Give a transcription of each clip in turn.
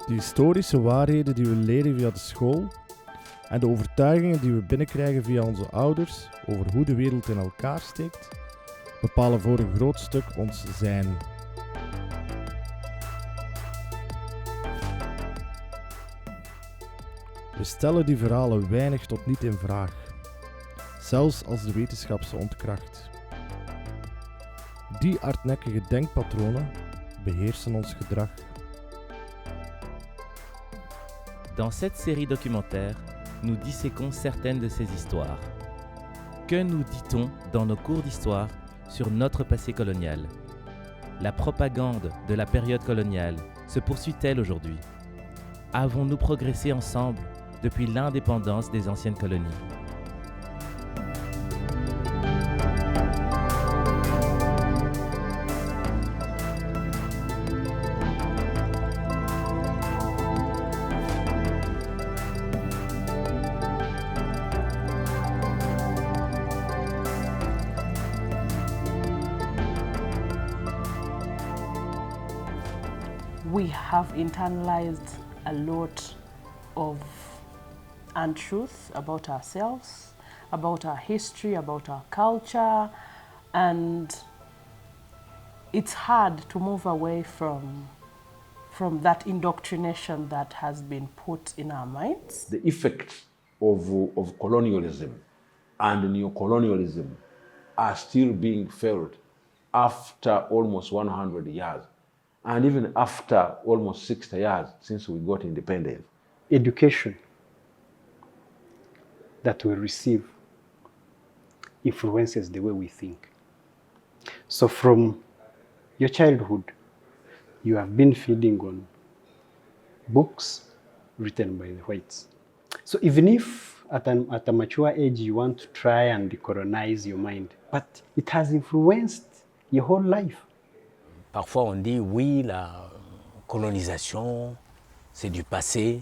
De historische waarheden die we leren via de school en de overtuigingen die we binnenkrijgen via onze ouders over hoe de wereld in elkaar steekt, bepalen voor een groot stuk ons zijn. We stellen die verhalen weinig tot niet in vraag, zelfs als de wetenschap ze ontkracht. Die hardnekkige denkpatronen beheersen ons gedrag. Dans cette série documentaire, nous disséquons certaines de ces histoires. Que nous dit-on dans nos cours d'histoire sur notre passé colonial? La propagande de la période coloniale se poursuit-elle aujourd'hui? Avons-nous progressé ensemble depuis l'indépendance des anciennes colonies? We have internalized a lot of untruth about ourselves, about our history, about our culture, and it's hard to move away from that indoctrination that has been put in our minds. The effects of colonialism and neocolonialism are still being felt after almost 100 years. And even after almost 60 years since we got independence. Education that we receive influences the way we think. So from your childhood, you have been feeding on books written by the whites. So even if at a mature age you want to try and decolonize your mind, but it has influenced your whole life. Parfois on dit oui, la colonisation, c'est du passé,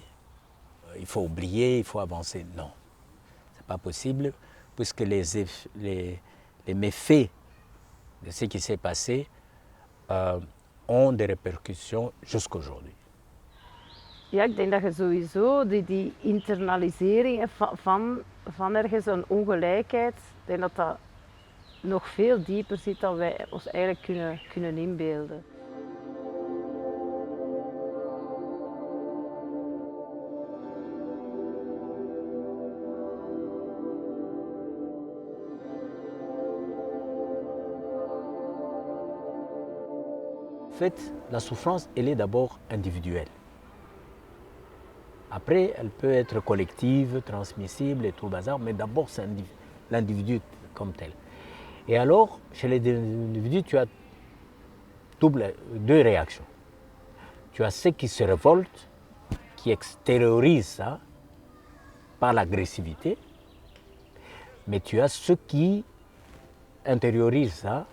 il faut oublier, il faut avancer. Non, c'est pas possible, puisque les méfaits de ce qui s'est passé ont des répercussions jusqu'aujourd'hui. Ja, ik denk dat je sowieso die internalisering van ergens een ongelijkheid, ik denk dat dat nog veel dieper zit dan wij ons eigenlijk kunnen inbeelden. En fait, la souffrance, elle est d'abord individuelle. Après, elle peut être collective, transmissible et tout le bazar, mais d'abord c'est l'individu comme tel. Et alors, chez les individus, tu as deux réactions. Tu as ceux qui se révoltent, qui extériorisent ça par l'agressivité, mais tu as ceux qui intériorisent ça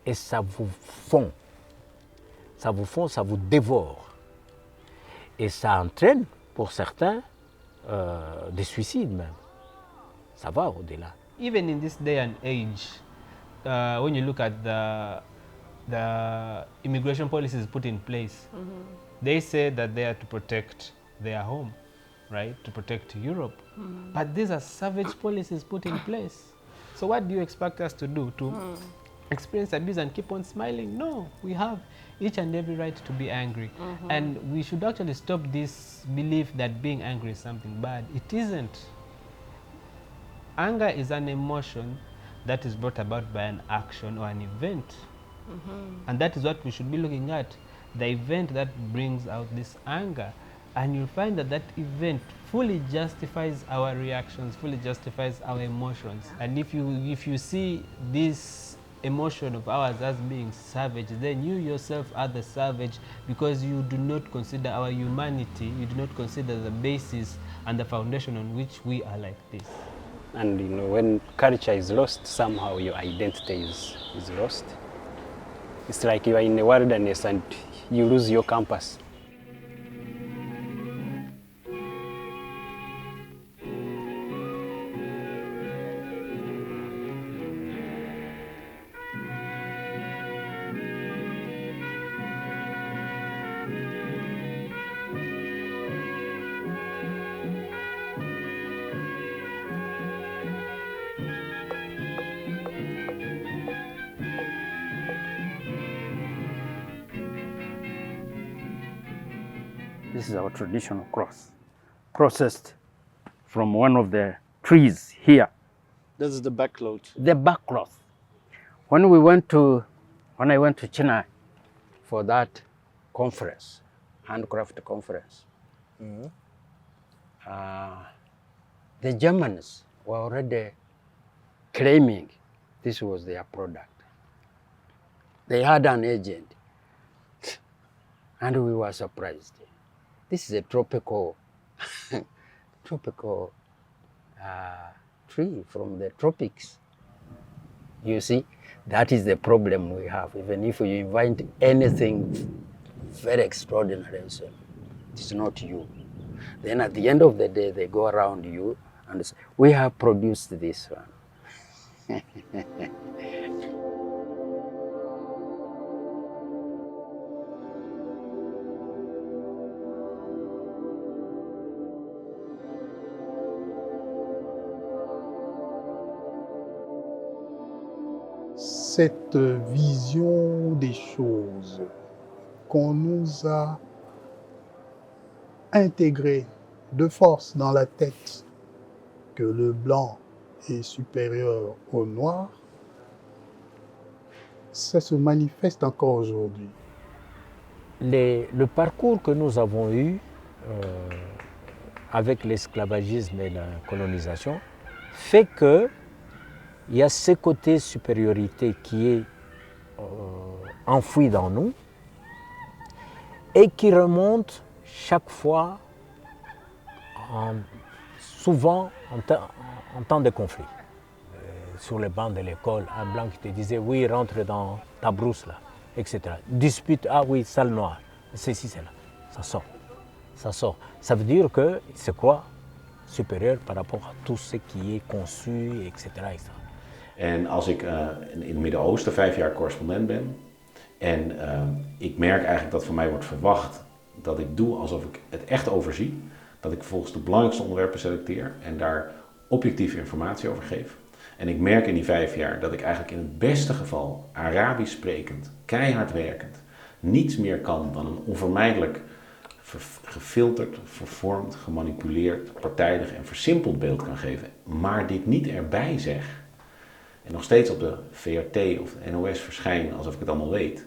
et ça vous fond. Ça vous fond, ça vous dévore. Et ça entraîne, pour certains, des suicides même. Ça va au-delà. Even in this day and age, when you look at the immigration policies put in place, they say that they are to protect their home, right? To protect Europe. But these are savage policies put in place. So what do you expect us to do? To experience abuse and keep on smiling? No, we have each and every right to be angry. And we should actually stop this belief that being angry is something bad. It isn't. Anger is an emotion that is brought about by an action or an event. And that is what we should be looking at, the event that brings out this anger. And you'll find that that event fully justifies our reactions, fully justifies our emotions. And if you see this emotion of ours as being savage, then you yourself are the savage, because you do not consider our humanity, you do not consider the basis and the foundation on which we are like this. And when culture is lost, somehow your identity is lost. It's like you are in the wilderness and you lose your compass. This is our traditional cross, processed from one of the trees here. This is the backload. The back cloth. When I went to China for that conference, handcraft conference, the Germans were already claiming this was their product. They had an agent, and we were surprised. This is a tropical tree from the tropics. You see, that is the problem we have. Even if you invent anything very extraordinary, it's not you. Then at the end of the day, they go around you and say, we have produced this one. Cette vision des choses qu'on nous a intégrée de force dans la tête, que le blanc est supérieur au noir, ça se manifeste encore aujourd'hui. Le parcours que nous avons eu avec l'esclavagisme et la colonisation fait que il y a ce côté supériorité qui est enfoui dans nous et qui remonte chaque fois, souvent en temps de conflit. Sur les bancs de l'école, un blanc qui te disait oui, rentre dans ta brousse là, etc. Dispute, ah oui, salle noire, ceci, c'est là. Ça sort. Ça sort. Ça veut dire que c'est quoi supérieur par rapport à tout ce qui est conçu, etc. etc. En als ik in het Midden-Oosten 5 jaar correspondent ben en ik merk eigenlijk dat van mij wordt verwacht dat ik doe alsof ik het echt overzie, dat ik volgens de belangrijkste onderwerpen selecteer en daar objectieve informatie over geef. En ik merk in die 5 jaar dat ik eigenlijk in het beste geval Arabisch sprekend, keihard werkend, niets meer kan dan een onvermijdelijk gefilterd, vervormd, gemanipuleerd, partijdig en versimpeld beeld kan geven, maar dit niet erbij zeg en nog steeds op de VRT of de NOS verschijnen alsof ik het allemaal weet,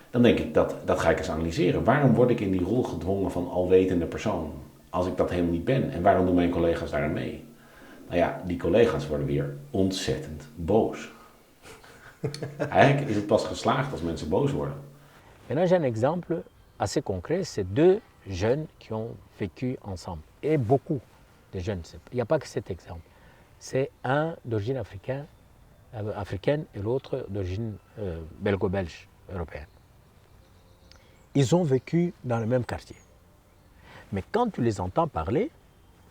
dan denk ik dat ga ik eens analyseren. Waarom word ik in die rol gedwongen van alwetende persoon als ik dat helemaal niet ben? En waarom doen mijn collega's daar aan mee? Nou ja, die collega's worden weer ontzettend boos. Eigenlijk is het pas geslaagd als mensen boos worden. Maintenant, j'ai un exemple assez concret, c'est 2 jeunes qui ont vécu ensemble. Et beaucoup de jeunes. Il n'y a pas que cet exemple. C'est un d'origine africaine et l'autre d'origine belgo-belge, européenne. Ils ont vécu dans le même quartier. Mais quand tu les entends parler,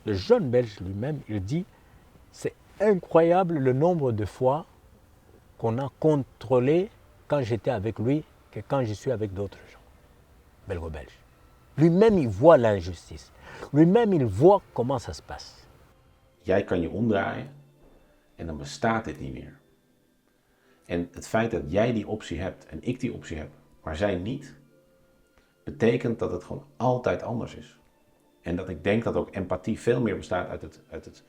le jeune belge lui-même, il dit « C'est incroyable le nombre de fois qu'on a contrôlé quand j'étais avec lui que quand je suis avec d'autres gens, belgo-belges. » Lui-même, il voit l'injustice. Lui-même, il voit comment ça se passe. Jij kan je omdraaien en dan bestaat dit niet meer. En het feit dat jij die optie hebt en ik die optie heb, maar zij niet, betekent dat het gewoon altijd anders is. En dat ik denk dat ook empathie veel meer bestaat uit het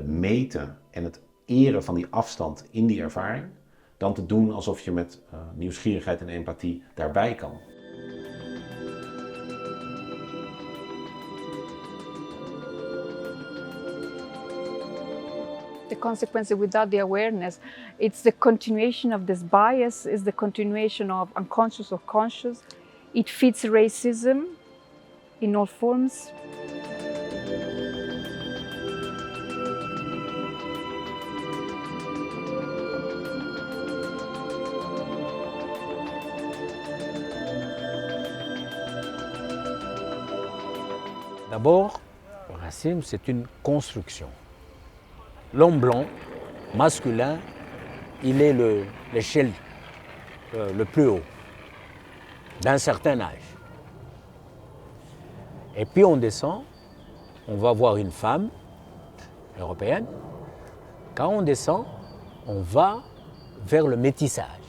meten en het eren van die afstand in die ervaring, dan te doen alsof je met nieuwsgierigheid en empathie daarbij kan. The consequences without the awareness, it's the continuation of this bias, is the continuation of unconscious or conscious. It feeds racism in all forms. D'abord, le racisme, c'est une construction. L'homme blanc, masculin, il est l'échelle le plus haut, d'un certain âge. Et puis on descend, on va voir une femme européenne. Quand on descend, on va vers le métissage.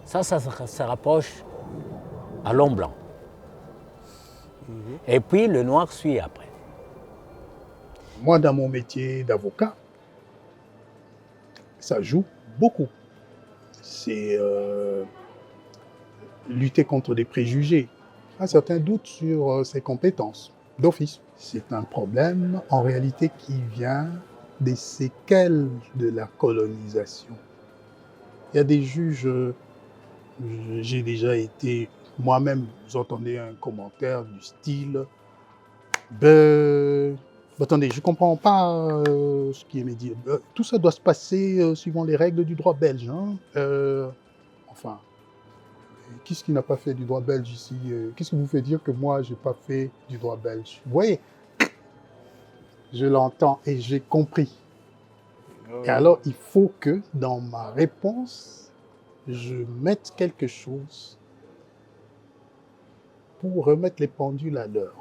Ça se rapproche à l'homme blanc. Et puis le noir suit après. Moi, dans mon métier d'avocat, ça joue beaucoup. C'est lutter contre des préjugés, un certain doute sur ses compétences d'office. C'est un problème en réalité qui vient des séquelles de la colonisation. Il y a des juges, j'ai déjà été moi-même, vous entendez un commentaire du style attendez, je ne comprends pas ce qui est dit. Tout ça doit se passer suivant les règles du droit belge. Hein. Enfin, qu'est-ce qui n'a pas fait du droit belge ici? Qu'est-ce qui vous fait dire que moi, je n'ai pas fait du droit belge? Vous voyez, je l'entends et j'ai compris. Et alors, il faut que dans ma réponse, je mette quelque chose pour remettre les pendules à l'heure.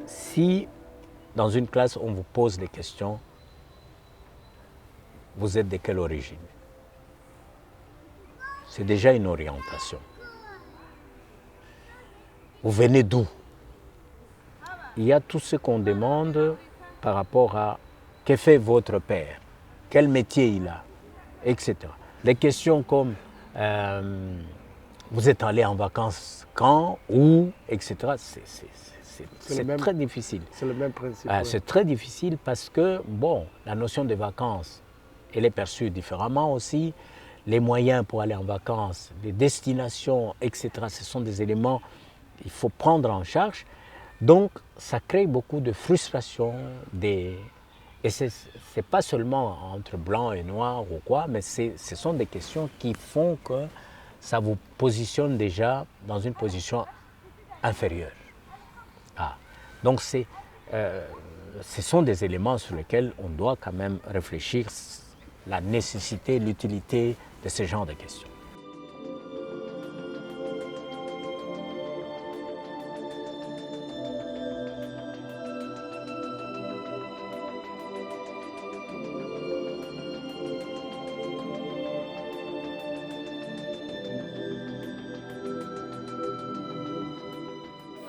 Si dans une classe on vous pose des questions, vous êtes de quelle origine? C'est déjà une orientation. Vous venez d'où? Il y a tout ce qu'on demande par rapport à que fait votre père, quel métier il a, etc. Les questions comme vous êtes allé en vacances quand, où, etc. C'est très difficile. C'est le même principe. C'est très difficile parce que, bon, la notion de vacances, elle est perçue différemment aussi. Les moyens pour aller en vacances, les destinations, etc., ce sont des éléments qu'il faut prendre en charge. Donc, ça crée beaucoup de frustration. Et ce n'est pas seulement entre blanc et noir ou quoi, mais ce sont des questions qui font que ça vous positionne déjà dans une position inférieure. Donc, ce sont des éléments sur lesquels on doit quand même réfléchir, la nécessité, l'utilité de ce genre de questions.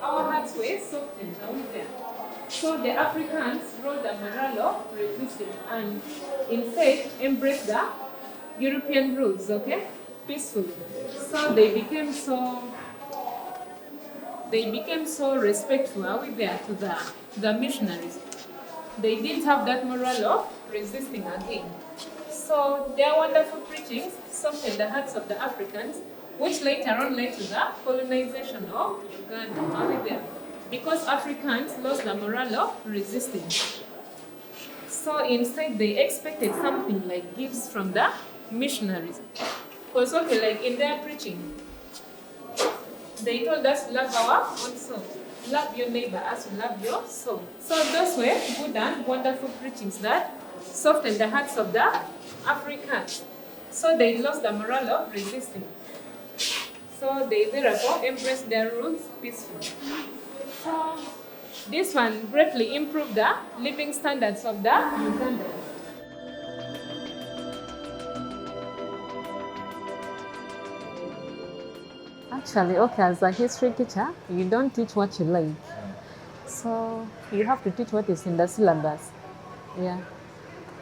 Our hearts were softened down there. So the Africans wrote the moral of resistance and instead embraced the European rules, okay, peacefully. So they became so respectful, are we there, to the missionaries. They didn't have that moral of resisting again. So their wonderful preachings softened the hearts of the Africans, which later on led to the colonization of Uganda, are we there? Because Africans lost the morale of resisting. So instead they expected something like gifts from the missionaries. Because okay, like in their preaching, they told us love our own soul. Love your neighbor as you love your soul. So those were good and wonderful preachings that softened the hearts of the Africans. So they lost the morale of resisting. So they therefore embraced their rules peacefully. So this one greatly improved the living standards of the Ugandans. Actually, okay, as a history teacher, you don't teach what you like. So you have to teach what is in the syllabus. Yeah.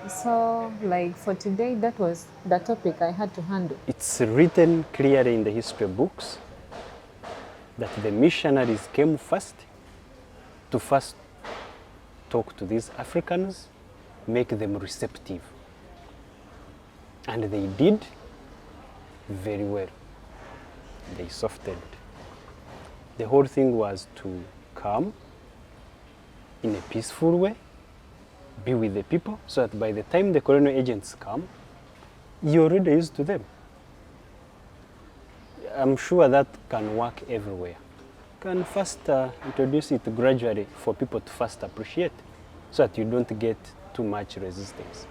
So, like for today, that was the topic I had to handle. It's written clearly in the history books that the missionaries came first to first talk to these Africans, make them receptive. And they did very well. They softened. The whole thing was to come in a peaceful way, be with the people, so that by the time the colonial agents come, you're already used to them. I'm sure that can work everywhere. Can first introduce it gradually for people to first appreciate, so that you don't get too much resistance.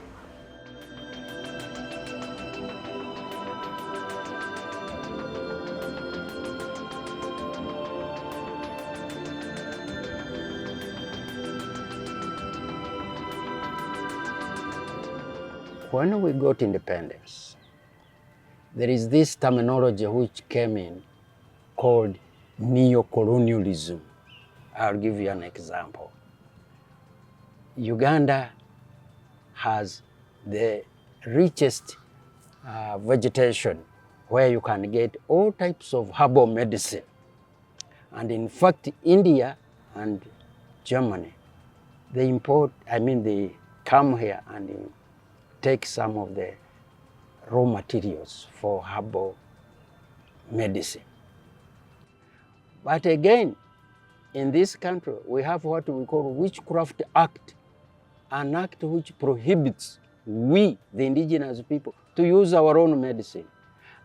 When we got independence, there is this terminology which came in called neocolonialism. I'll give you an example. Uganda has the richest vegetation where you can get all types of herbal medicine. And in fact, India and Germany, they come here and take some of the raw materials for herbal medicine. But again, in this country, we have what we call Witchcraft Act, an act which prohibits we, the indigenous people, to use our own medicine.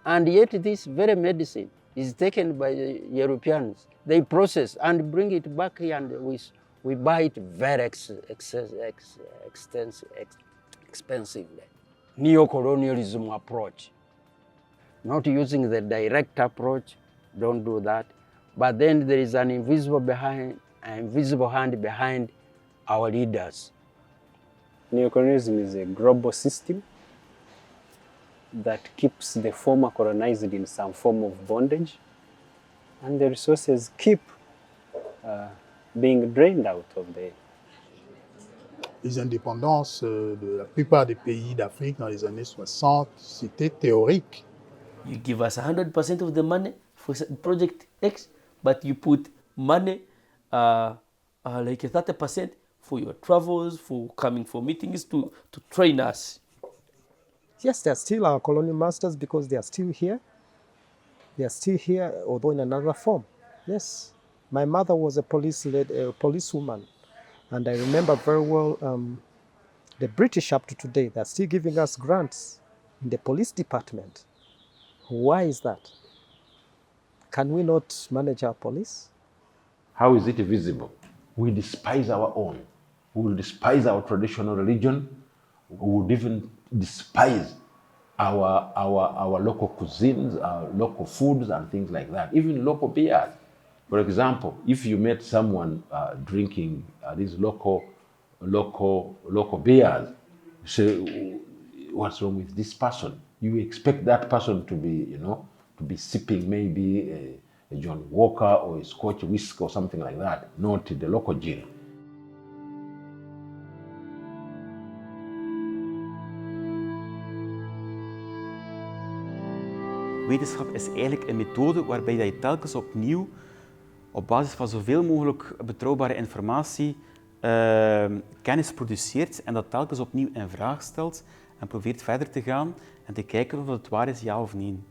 And yet this very medicine is taken by the Europeans. They process and bring it back here, and we buy it very expensively. Neocolonialism approach. Not using the direct approach, don't do that. But then there is an invisible hand behind our leaders. Neocolonialism is a global system that keeps the former colonized in some form of bondage, and the resources keep being drained out of there. Les indépendances de la plupart des pays d'Afrique dans les années 60, c'était théorique. You give us 100% of the money for project X, but you put money like 30% for your travels, for coming for meetings, to train us. Yes, they are still our colonial masters because they are still here. They are still here, although in another form. Yes, my mother was a policewoman, and I remember very well the British up to today. They are still giving us grants in the police department. Why is that? Can we not manage our police? How is it visible? We despise our own. We will despise our traditional religion. We would even despise our local cuisines, our local foods and things like that, even local beers. For example, if you met someone drinking these local beers, say, what's wrong with this person? You expect that person to be sipping maybe a Johnny Walker or a Scotch whisk or something like that, not the local gin. Wetenschap is eigenlijk een methode waarbij je telkens opnieuw op basis van zoveel mogelijk betrouwbare informatie kennis produceert en dat telkens opnieuw in vraag stelt en probeert verder te gaan en te kijken of het waar is, ja of nee.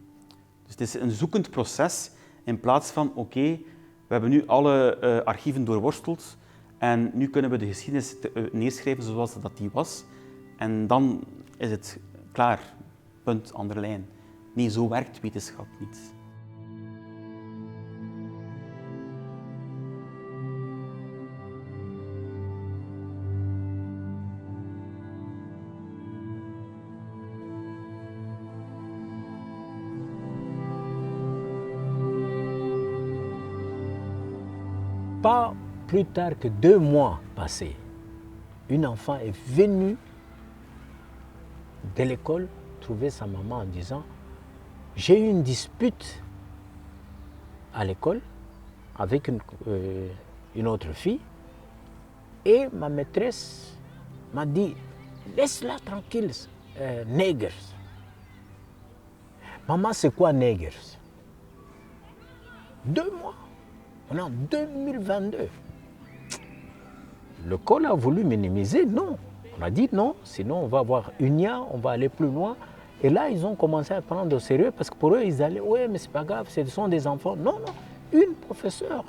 Dus het is een zoekend proces in plaats van oké, we hebben nu alle archieven doorworsteld en nu kunnen we de geschiedenis neerschrijven zoals dat die was en dan is het klaar, punt, andere lijn. Nee, zo werkt wetenschap niet. Pas plus tard que 2 mois passés, une enfant est venue de l'école trouver sa maman en disant « J'ai eu une dispute à l'école avec une autre fille et ma maîtresse m'a dit « Laisse-la tranquille, nègres. » Maman, c'est quoi nègres? 2 mois. On est en 2022. L'école a voulu minimiser, non. On a dit non, sinon on va avoir UNIA, on va aller plus loin. Et là, ils ont commencé à prendre au sérieux parce que pour eux, ils allaient, oui, mais c'est pas grave, ce sont des enfants. Non, non, une professeure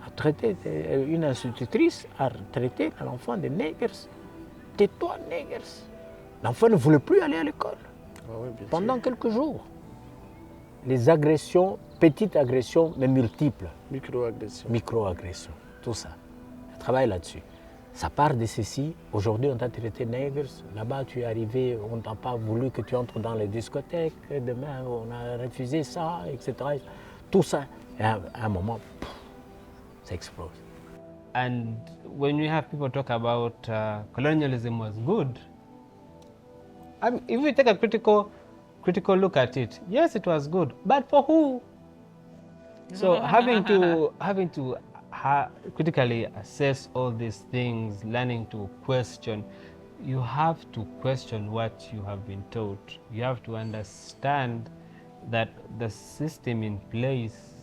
a traité, une institutrice a traité l'enfant de nègres. Tais-toi, nègres. L'enfant ne voulait plus aller à l'école pendant quelques jours. Les agressions, petites agressions, mais multiples. Micro-agressions. Micro-agressions, tout ça. Je travaille là-dessus. Ça part de ceci. Aujourd'hui, on t'a traité nègre. Là-bas, tu es arrivé, on t'a pas voulu que tu entres dans les discothèques. Demain, on a refusé ça, etc. Tout ça. Et à un moment, ça explose. And when you have people talk about colonialism was good, if we take a critical look at it, yes, it was good, but for who? So having to critically assess all these things, learning to question, you have to question what you have been taught. You have to understand that the system in place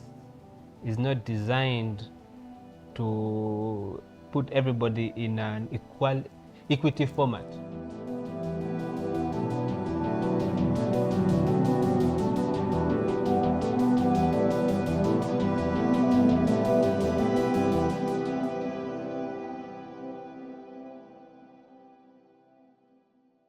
is not designed to put everybody in an equity format.